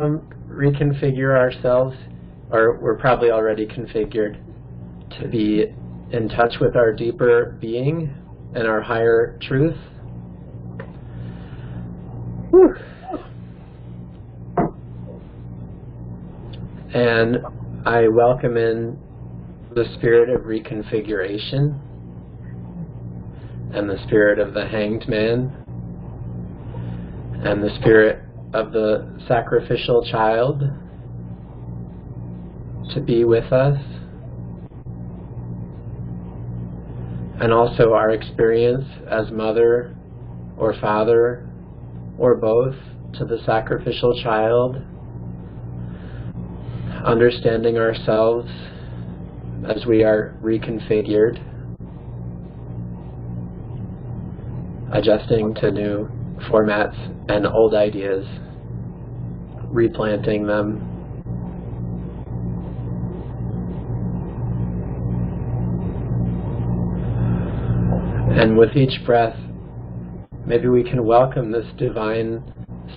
reconfigure ourselves, or we're probably already configured, to be in touch with our deeper being and our higher truth. Whew. And I welcome in the spirit of reconfiguration and the spirit of the hanged man and the spirit of the sacrificial child to be with us, and also our experience as mother or father or both to the sacrificial child, understanding ourselves as we are reconfigured, adjusting to new formats and old ideas, replanting them. And with each breath, maybe we can welcome this divine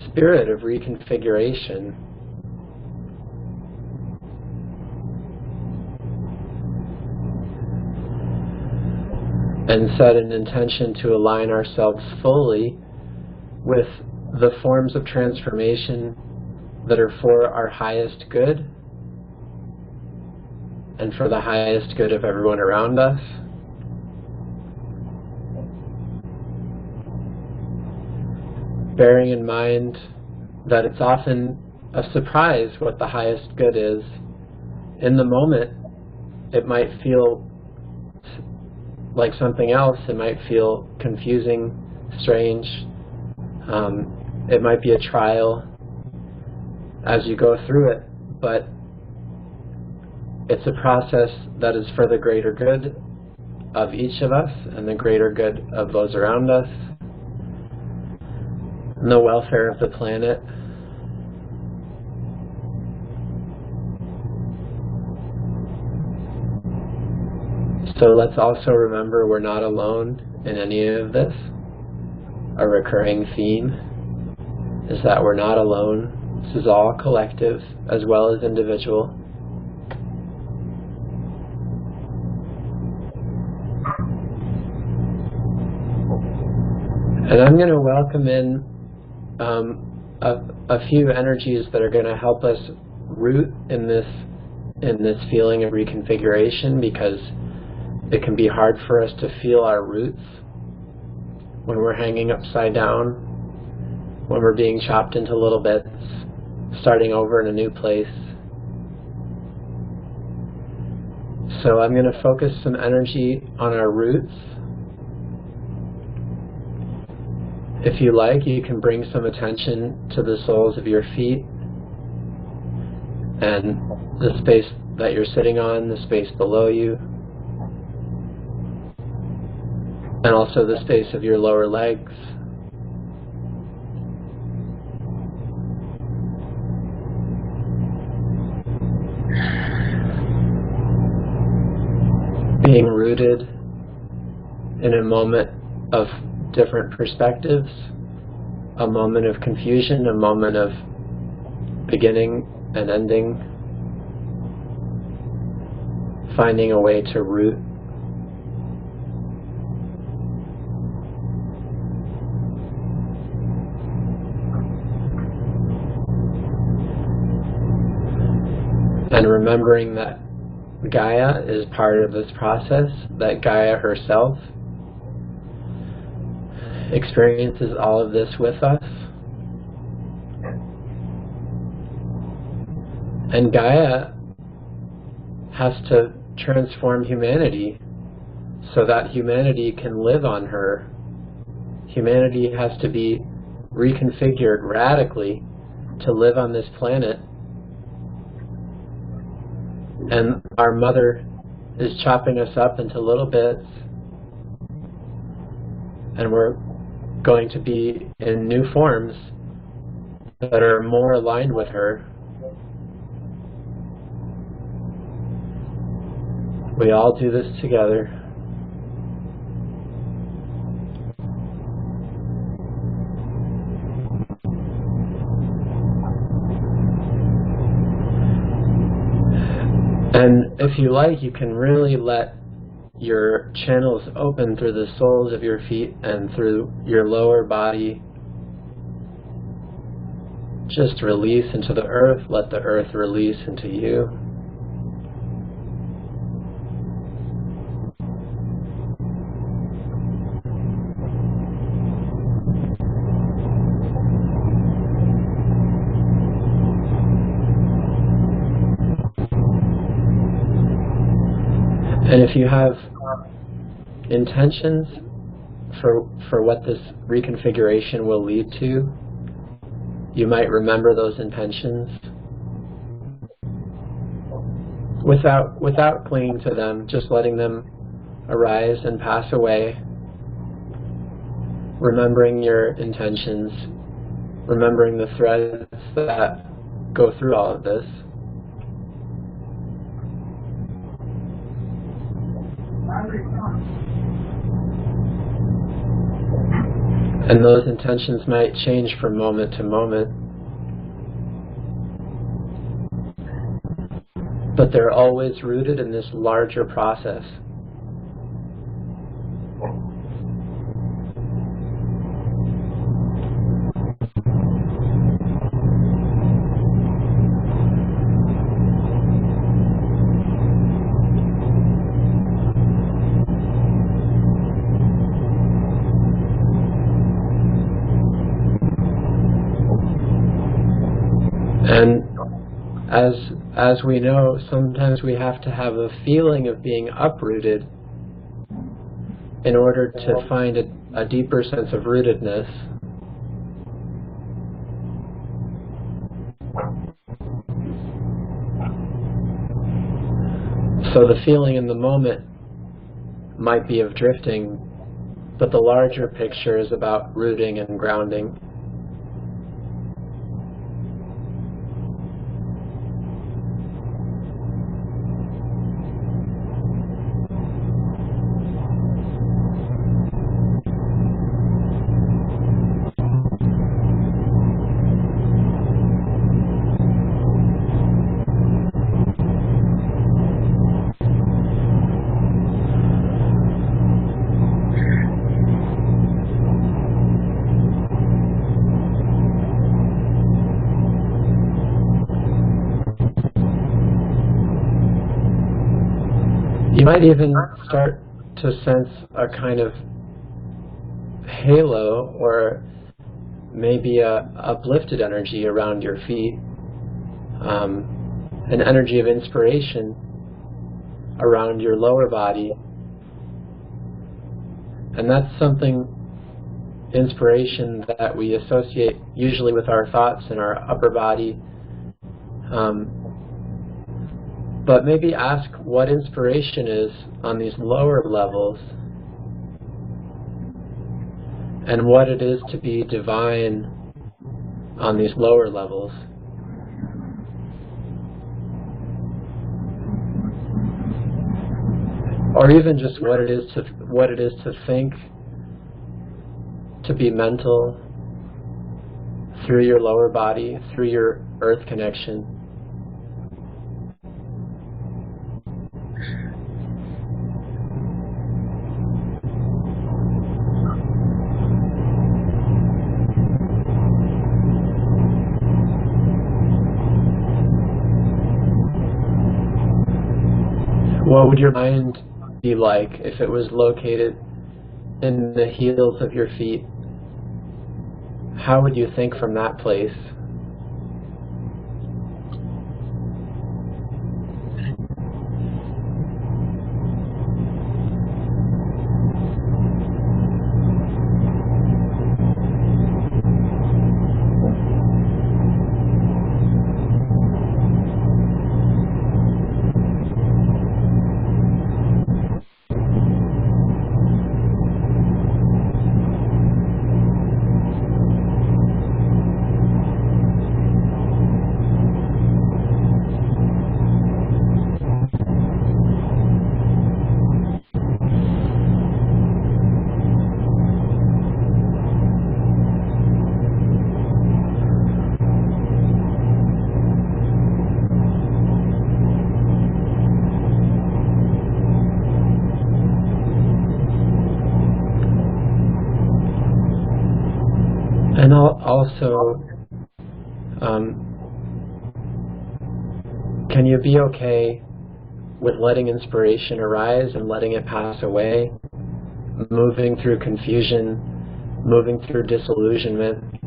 spirit of reconfiguration. And set an intention to align ourselves fully with the forms of transformation that are for our highest good and for the highest good of everyone around us. Bearing in mind that it's often a surprise what the highest good is. In the moment, it might feel like something else. It might feel confusing, strange. It might be a trial as you go through it, but it's a process that is for the greater good of each of us and the greater good of those around us and the welfare of the planet. So let's also remember we're not alone in any of this. A recurring theme is that we're not alone. This is all collective as well as individual. And I'm going to welcome in a few energies that are going to help us root in this feeling of reconfiguration, because it can be hard for us to feel our roots when we're hanging upside down, when we're being chopped into little bits, starting over in a new place. So I'm going to focus some energy on our roots. If you like, you can bring some attention to the soles of your feet and the space that you're sitting on, the space below you, and also the space of your lower legs. Being rooted in a moment of different perspectives, a moment of confusion, a moment of beginning and ending, finding a way to root. And remembering that Gaia is part of this process, that Gaia herself experiences all of this with us. And Gaia has to transform humanity so that humanity can live on her. Humanity has to be reconfigured radically to live on this planet. And our mother is chopping us up into little bits, and we're going to be in new forms that are more aligned with her. We all do this together. And if you like, you can really let your channels open through the soles of your feet and through your lower body. Just release into the earth, let the earth release into you. And if you have intentions for what this reconfiguration will lead to, you might remember those intentions without clinging to them, just letting them arise and pass away, remembering your intentions, remembering the threads that go through all of this. And those intentions might change from moment to moment, but they're always rooted in this larger process. And as we know, sometimes we have to have a feeling of being uprooted in order to find a deeper sense of rootedness. So the feeling in the moment might be of drifting, but the larger picture is about rooting and grounding. You might even start to sense a kind of halo or maybe a uplifted energy around your feet, an energy of inspiration around your lower body. And that's something, inspiration, that we associate usually with our thoughts in our upper body. But maybe ask what inspiration is on these lower levels and what it is to be divine on these lower levels. Or even just what it is to think, to be mental through your lower body, through your earth connection. What would your mind be like if it was located in the heels of your feet? How would you think from that place? And also, can you be okay with letting inspiration arise and letting it pass away, moving through confusion, moving through disillusionment,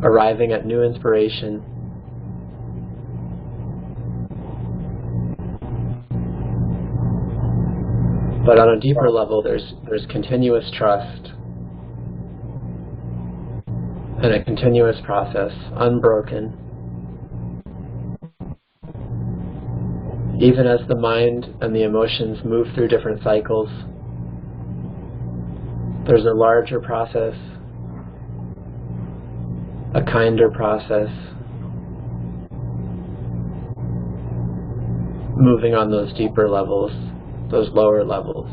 arriving at new inspiration? But on a deeper level, there's continuous trust and a continuous process, unbroken. Even as the mind and the emotions move through different cycles, there's a larger process, a kinder process, moving on those deeper levels, those lower levels.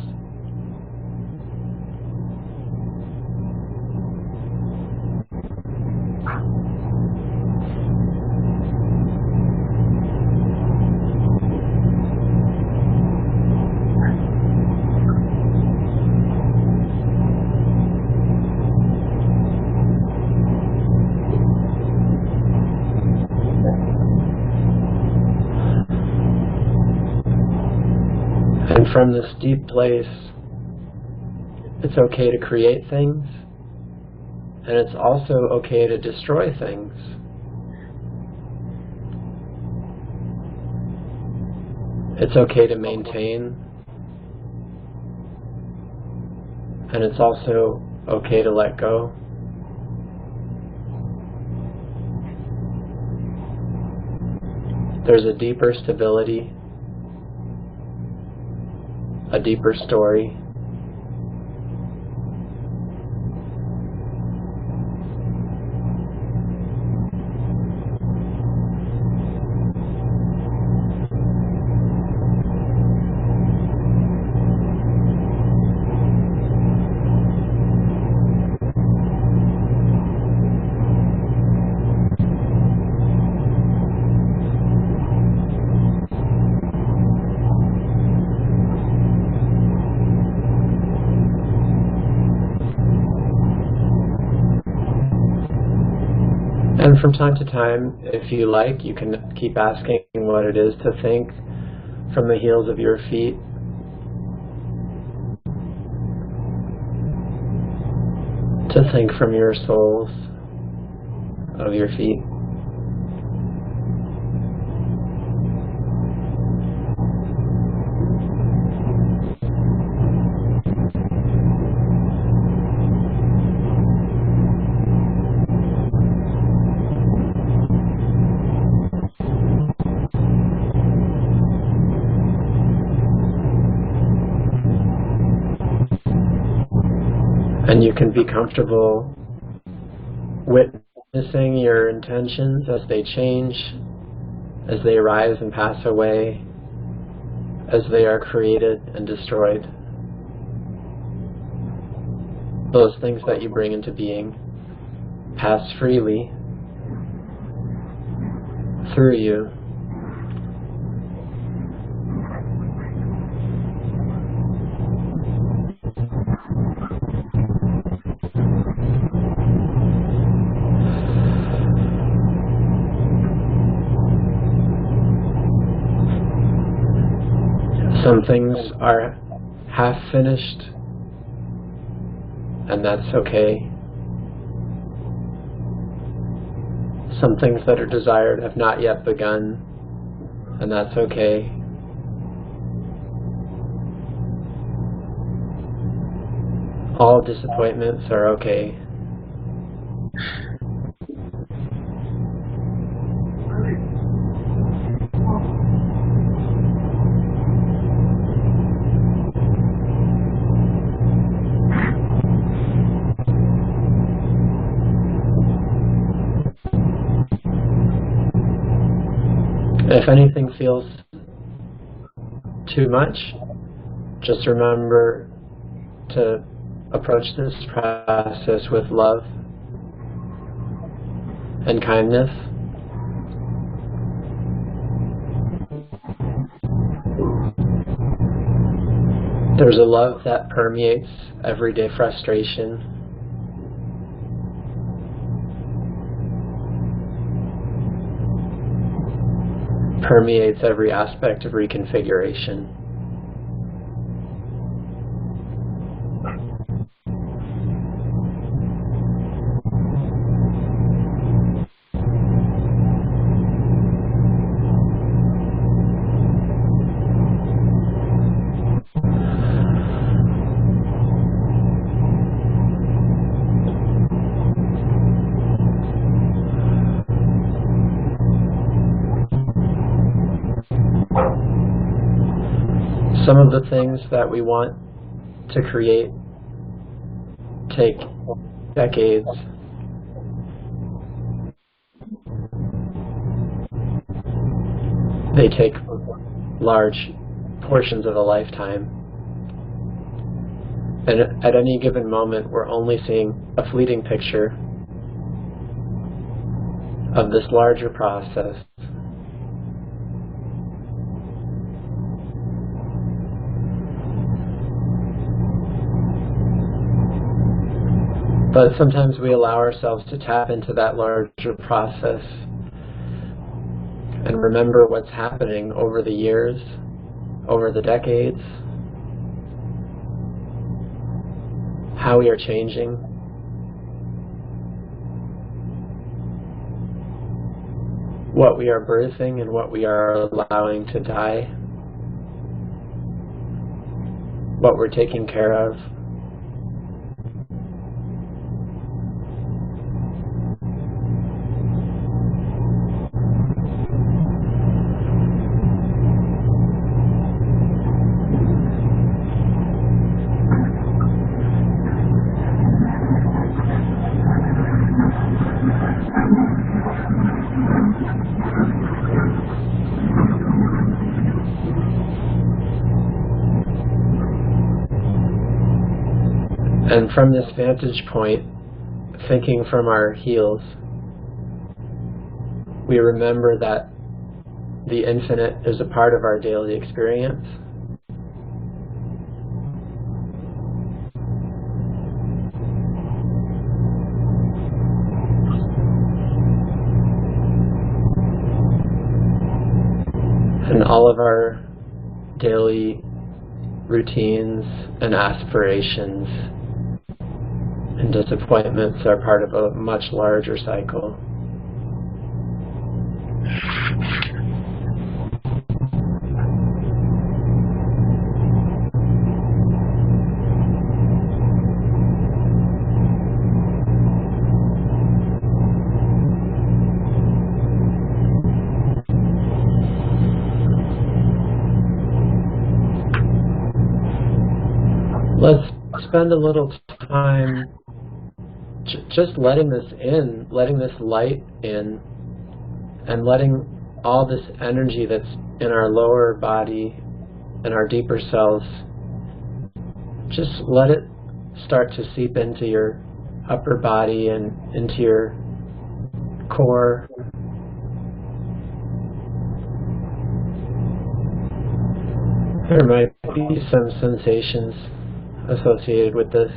And from this deep place, it's okay to create things, and it's also okay to destroy things. It's okay to maintain, and it's also okay to let go. There's a deeper stability, a deeper story. And from time to time, if you like, you can keep asking what it is to think from the heels of your feet. To think from your soles of your feet. And you can be comfortable witnessing your intentions as they change, as they arise and pass away, as they are created and destroyed. Those things that you bring into being pass freely through you. Some things are half finished, and that's okay. Some things that are desired have not yet begun, and that's okay. All disappointments are okay. If anything feels too much, just remember to approach this process with love and kindness. There's a love that permeates everyday frustration. permeates every aspect of reconfiguration. Some of the things that we want to create take decades. They take large portions of a lifetime. And at any given moment, we're only seeing a fleeting picture of this larger process. But sometimes we allow ourselves to tap into that larger process and remember what's happening over the years, over the decades, how we are changing, what we are birthing and what we are allowing to die, what we're taking care of. And from this vantage point, thinking from our heels, we remember that the infinite is a part of our daily experience. And all of our daily routines and aspirations and disappointments are part of a much larger cycle. Let's spend a little time just letting this in, letting this light in, and letting all this energy that's in our lower body and our deeper selves, just let it start to seep into your upper body and into your core. There might be some sensations associated with this.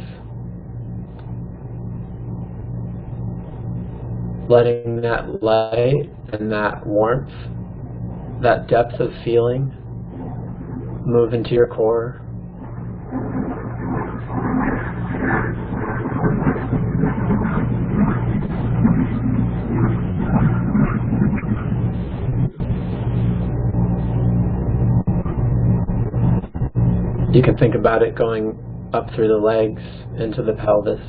Letting that light and that warmth, that depth of feeling, move into your core. You can think about it going up through the legs into the pelvis,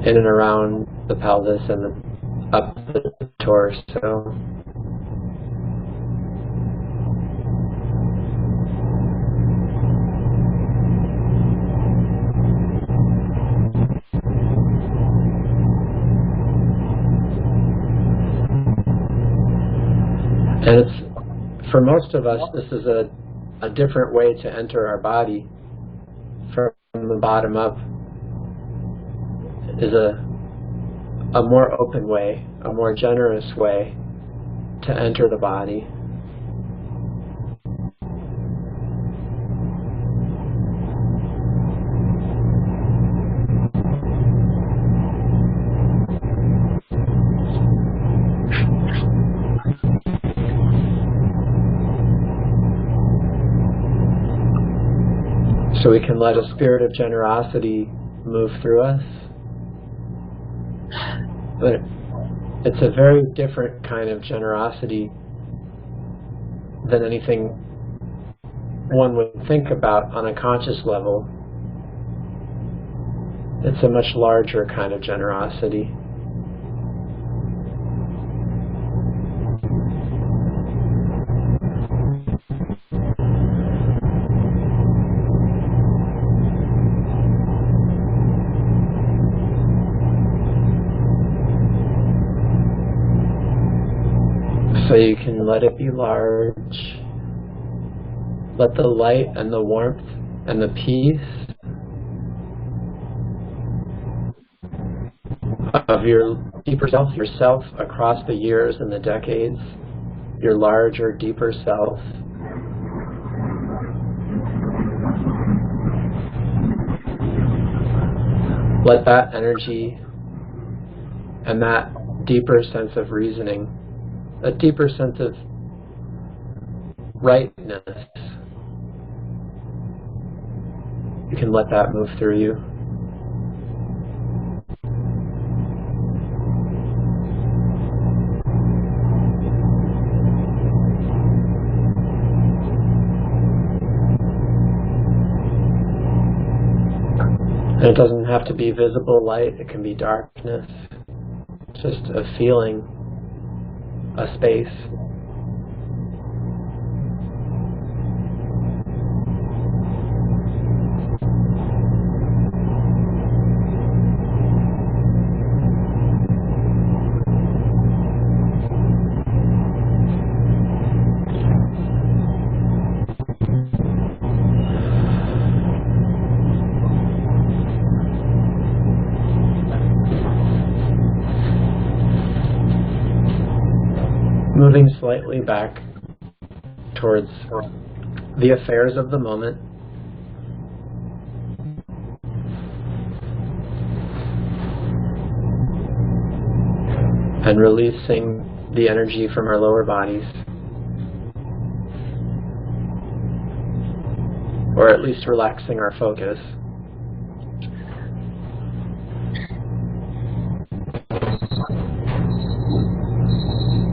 in and around the pelvis and up the torso. And it's, for most of us, this is a different way to enter our body. From the bottom up is a more open way, a more generous way to enter the body. So we can let a spirit of generosity move through us. But it's a very different kind of generosity than anything one would think about on a conscious level. It's a much larger kind of generosity. So you can let it be large. Let the light and the warmth and the peace of your deeper self, yourself across the years and the decades, your larger, deeper self, let that energy and that deeper sense of reasoning, a deeper sense of rightness, you can let that move through you. And it doesn't have to be visible light, it can be darkness, just a feeling, a space. Moving slightly back towards the affairs of the moment. And releasing the energy from our lower bodies. Or at least relaxing our focus.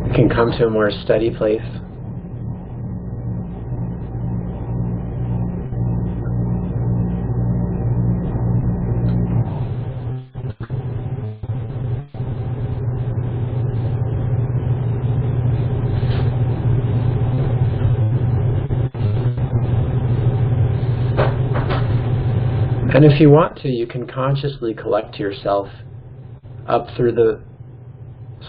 We can come to a more steady place. And if you want to, you can consciously collect yourself up through the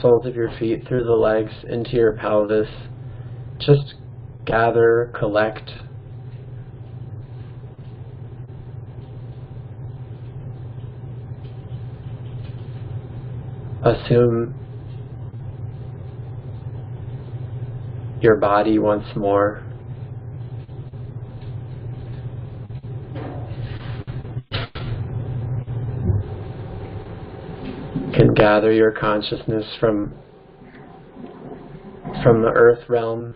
soles of your feet, through the legs, into your pelvis. Just gather, collect. Assume your body once more. Can gather your consciousness from the earth realm,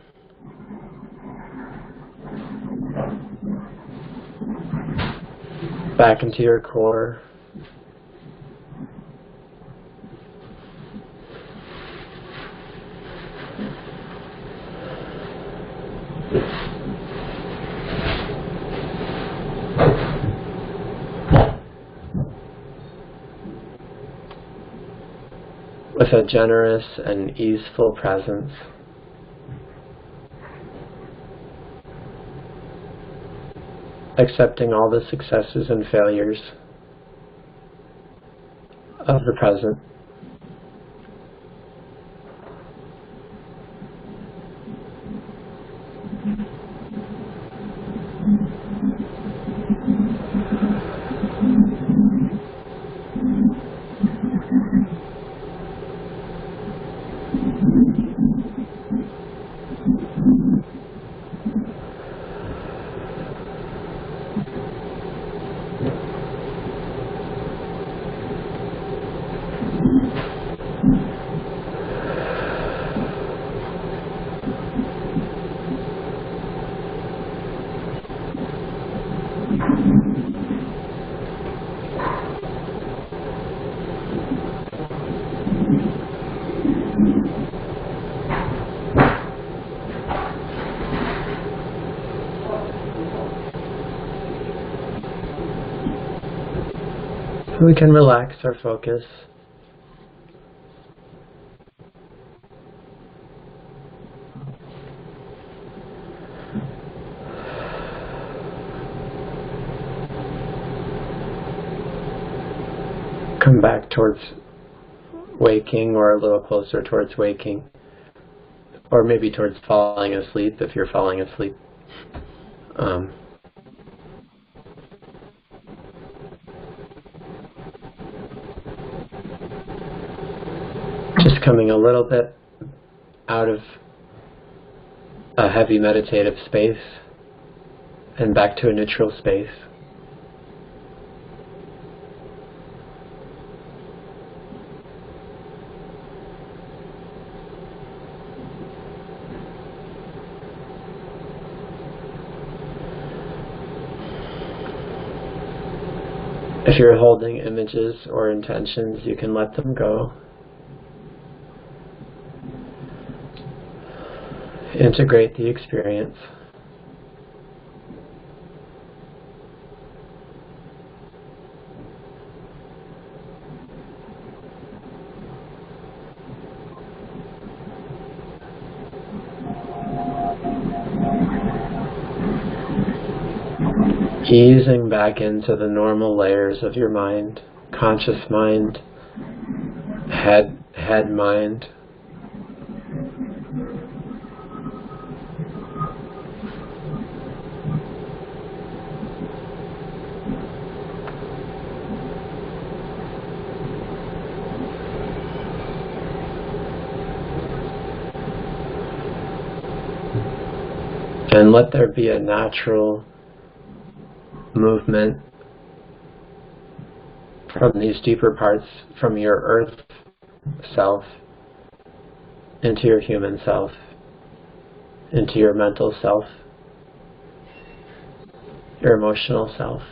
back into your core. With a generous and easeful presence. Accepting all the successes and failures of the present. We can relax our focus. Come back towards waking, or a little closer towards waking, or maybe towards falling asleep if you're falling asleep. Just coming a little bit out of a heavy meditative space and back to a neutral space. If you're holding images or intentions, you can let them go. Integrate the experience. Easing back into the normal layers of your mind, conscious mind, head mind. And let there be a natural movement from these deeper parts, from your earth self into your human self, into your mental self, your emotional self.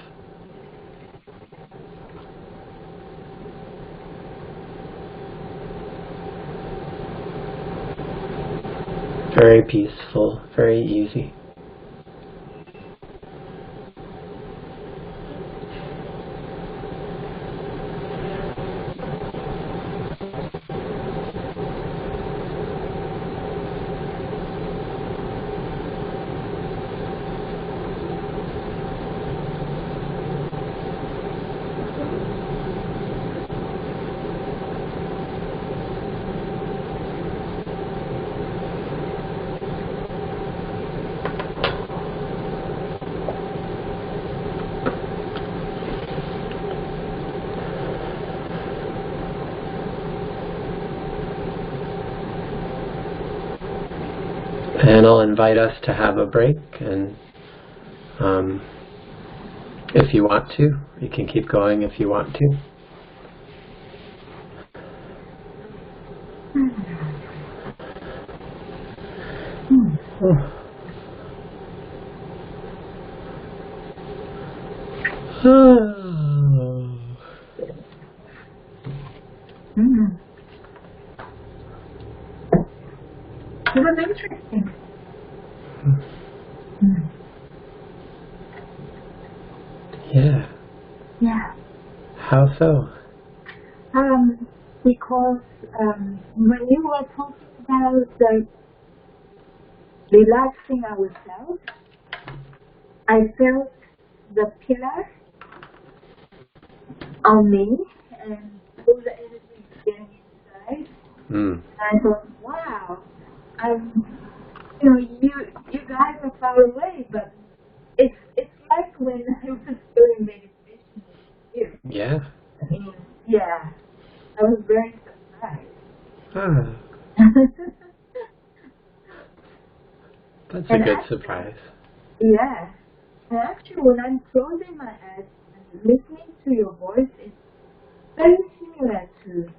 Very peaceful, very easy. And I'll invite us to have a break, and if you want to, you can keep going if you want to. It was interesting. Yeah. Yeah. How so? Because when you were talking about the relaxing ourselves, I felt the pillar on me and all the energy getting inside. And I thought, wow, you guys are far away, but it's like when I was doing meditation here. Yeah. Yeah, I was very surprised. That's a good surprise. Yeah, and actually when I'm closing my eyes and listening to your voice, it's very similar to